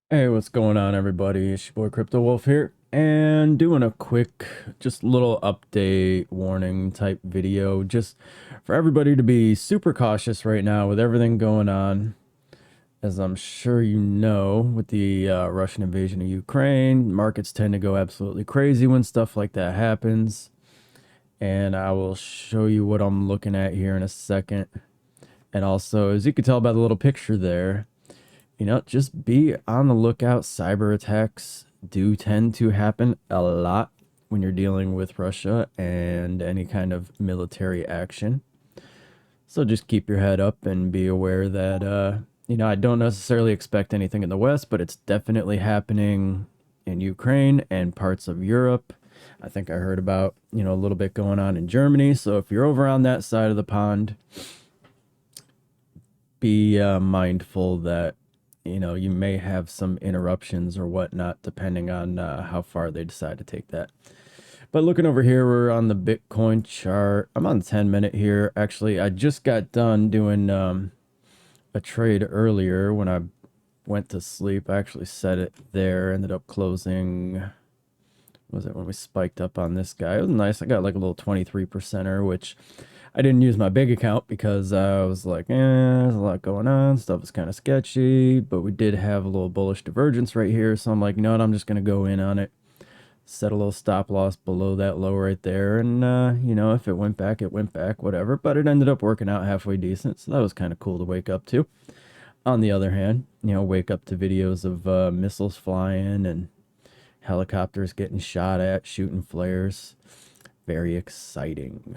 Hey, what's going on, everybody? It's your boy Crypto Wolf here, and doing a quick, just little update warning type video, just for everybody to be super cautious right now with everything going on. As I'm sure you know, with the Russian invasion of Ukraine, markets tend to go absolutely crazy when stuff like that happens. And I will show you what I'm looking at here in a second. And also, as you can tell by the little picture there, just be on the lookout. Cyber attacks do tend to happen a lot when you're dealing with Russia and any kind of military action. So just keep your head up and be aware that, I don't necessarily expect anything in the West, but it's definitely happening in Ukraine and parts of Europe. I think I heard about, a little bit going on in Germany. So if you're over on that side of the pond, be mindful that you may have some interruptions or whatnot, depending on how far they decide to take that. But looking over here, we're on the Bitcoin chart. I'm on 10-minute here. Actually, I just got done doing a trade earlier when I went to sleep. I actually set it there, ended up closing. Was it when we spiked up on this guy? It was nice. I got like a little 23%er, which I didn't use my big account because I was like, there's a lot going on. Stuff is kind of sketchy, but we did have a little bullish divergence right here. So I'm like, you know what? I'm just going to go in on it. Set a little stop loss below that low right there. And, if it went back, it went back, whatever. But it ended up working out halfway decent. So that was kind of cool to wake up to. On the other hand, wake up to videos of missiles flying and helicopters getting shot at, shooting flares. Very exciting.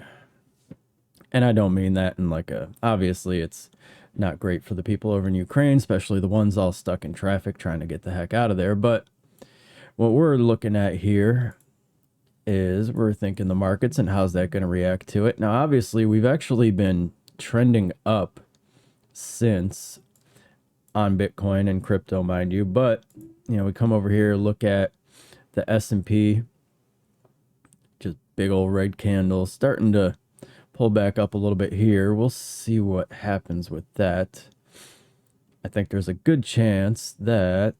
And I don't mean that in like obviously it's not great for the people over in Ukraine, especially the ones all stuck in traffic trying to get the heck out of there. But what we're looking at here is we're thinking the markets and how's that going to react to it. Now, obviously, we've actually been trending up since on Bitcoin and crypto, mind you. But, we come over here, look at the S&P, just big old red candle starting to pull back up a little bit here. We'll see what happens with that. I think there's a good chance that,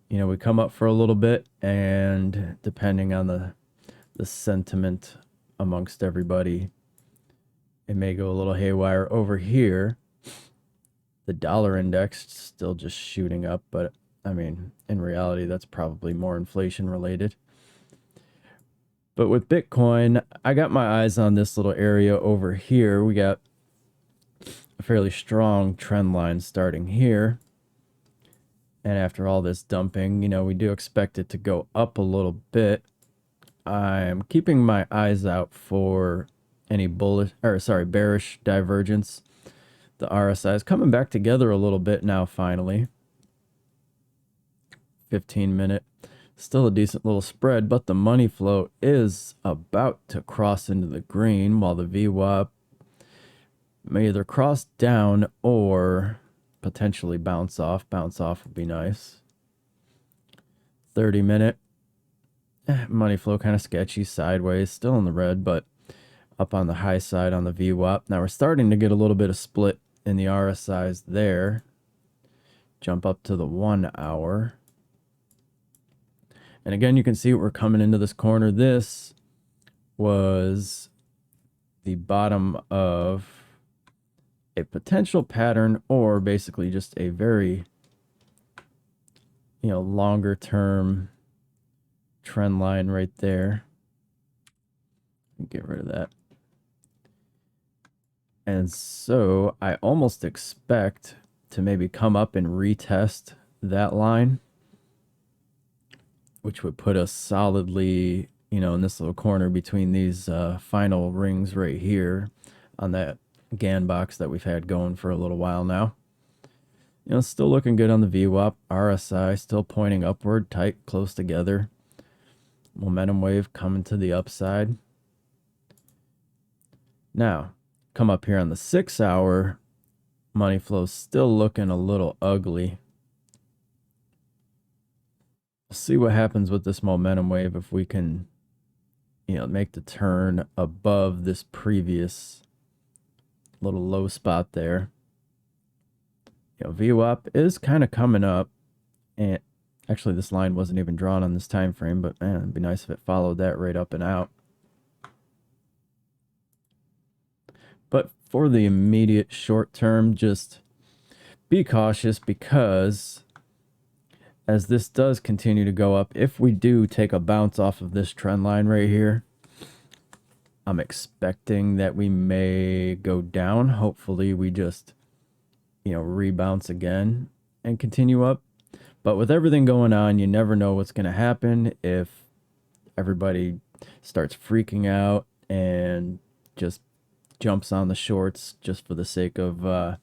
we come up for a little bit, and depending on the sentiment amongst everybody, it may go a little haywire over here. The dollar index still just shooting up, but I mean, in reality, that's probably more inflation related. But with Bitcoin, I got my eyes on this little area over here. We got a fairly strong trend line starting here. And after all this dumping, we do expect it to go up a little bit. I'm keeping my eyes out for any bearish divergence. The RSI is coming back together a little bit now, finally. 15-minute. Still a decent little spread, but the money flow is about to cross into the green, while the VWAP may either cross down or potentially bounce off. Bounce off would be nice. 30-minute. Money flow kind of sketchy, sideways, still in the red, but up on the high side on the VWAP. Now we're starting to get a little bit of split in the RSIs there. Jump up to the 1 hour. And again, you can see we're coming into this corner. This was the bottom of a potential pattern, or basically just a very, longer term trend line right there. Get rid of that. And so I almost expect to maybe come up and retest that line, which would put us solidly, in this little corner between these final rings right here on that GAN box that we've had going for a little while now. Still looking good on the VWAP. RSI still pointing upward, tight, close together. Momentum wave coming to the upside. Now, come up here on the 6 hour. Money flow still looking a little ugly. We'll see what happens with this momentum wave if we can, make the turn above this previous little low spot there. VWAP is kind of coming up, And actually, this line wasn't even drawn on this time frame, but man, it'd be nice if it followed that right up and out. But for the immediate short term, just be cautious, because as this does continue to go up, if we do take a bounce off of this trend line right here, I'm expecting that we may go down. Hopefully we just, rebounce again and continue up. But with everything going on, you never know what's going to happen. If everybody starts freaking out and just jumps on the shorts just for the sake of,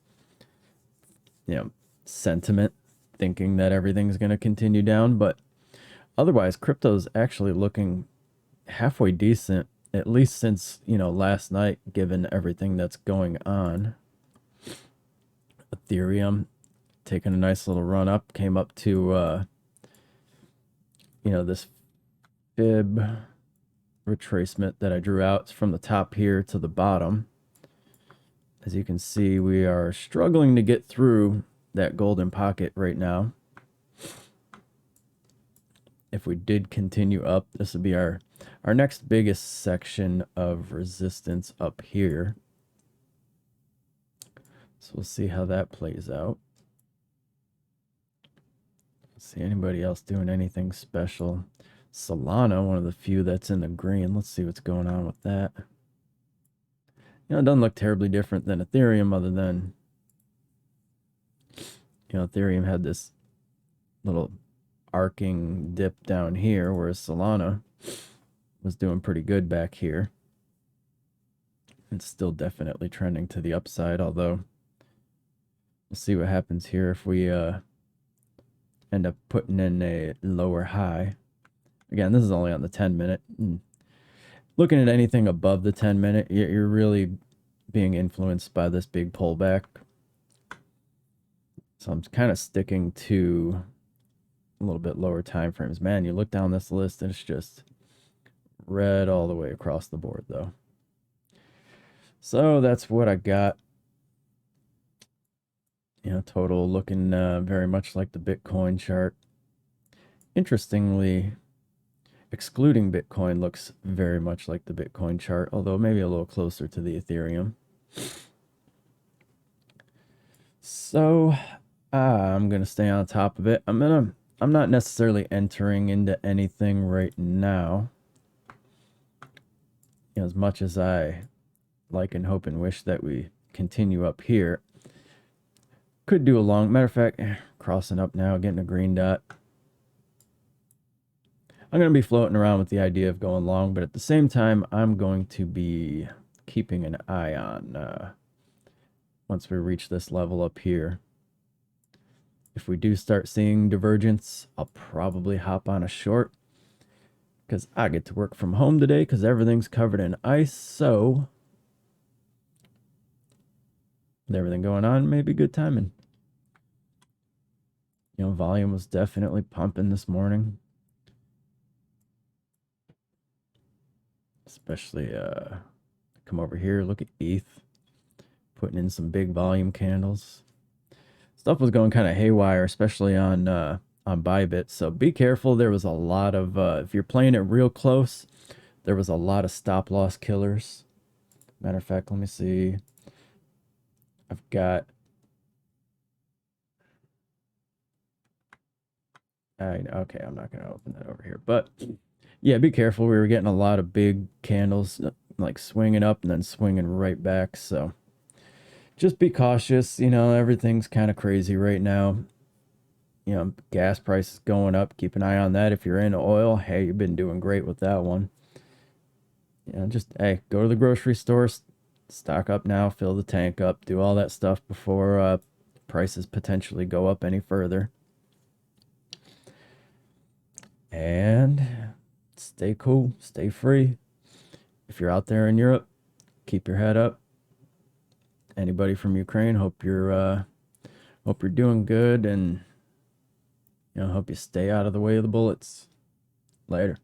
sentiment, thinking that everything's going to continue down. But otherwise, crypto's actually looking halfway decent, at least since, last night, given everything that's going on. Ethereum taking a nice little run up, came up to, this fib retracement that I drew out from the top here to the bottom. As you can see, we are struggling to get through that golden pocket right now. If we did continue up, this would be our next biggest section of resistance up here. So we'll see how that plays out. See anybody else doing anything special? Solana, one of the few that's in the green. Let's see what's going on with that. It doesn't look terribly different than Ethereum, other than, Ethereum had this little arcing dip down here, whereas Solana was doing pretty good back here. It's still definitely trending to the upside, although we'll see what happens here if we end up putting in a lower high. Again, this is only on the 10-minute. Looking at anything above the 10-minute, you're really being influenced by this big pullback. So I'm kind of sticking to a little bit lower time frames. Man, you look down this list and it's just red all the way across the board, though. So that's what I got. Total looking very much like the Bitcoin chart. Interestingly, excluding Bitcoin looks very much like the Bitcoin chart, although maybe a little closer to the Ethereum. So I'm going to stay on top of it. I'm not necessarily entering into anything right now. As much as I like and hope and wish that we continue up here. Could do a long, matter of fact, crossing up now, getting a green dot. I'm going to be floating around with the idea of going long, but at the same time, I'm going to be keeping an eye on once we reach this level up here. If we do start seeing divergence, I'll probably hop on a short, because I get to work from home today because everything's covered in ice. So with everything going on, maybe good timing. Volume was definitely pumping this morning. Especially, come over here, look at ETH, putting in some big volume candles. Stuff was going kind of haywire, especially on Bybit. So be careful. There was a lot of, if you're playing it real close, there was a lot of stop loss killers. Matter of fact, let me see. I've got, okay, I'm not going to open that over here, but yeah, be careful. We were getting a lot of big candles, like swinging up and then swinging right back. So just be cautious. Everything's kind of crazy right now. Gas prices going up. Keep an eye on that. If you're in oil, hey, you've been doing great with that one. Just, hey, go to the grocery store, stock up now, fill the tank up, do all that stuff before prices potentially go up any further. And stay cool, stay free. If you're out there in Europe, keep your head up. Anybody from Ukraine, hope you're doing good, and hope you stay out of the way of the bullets. Later.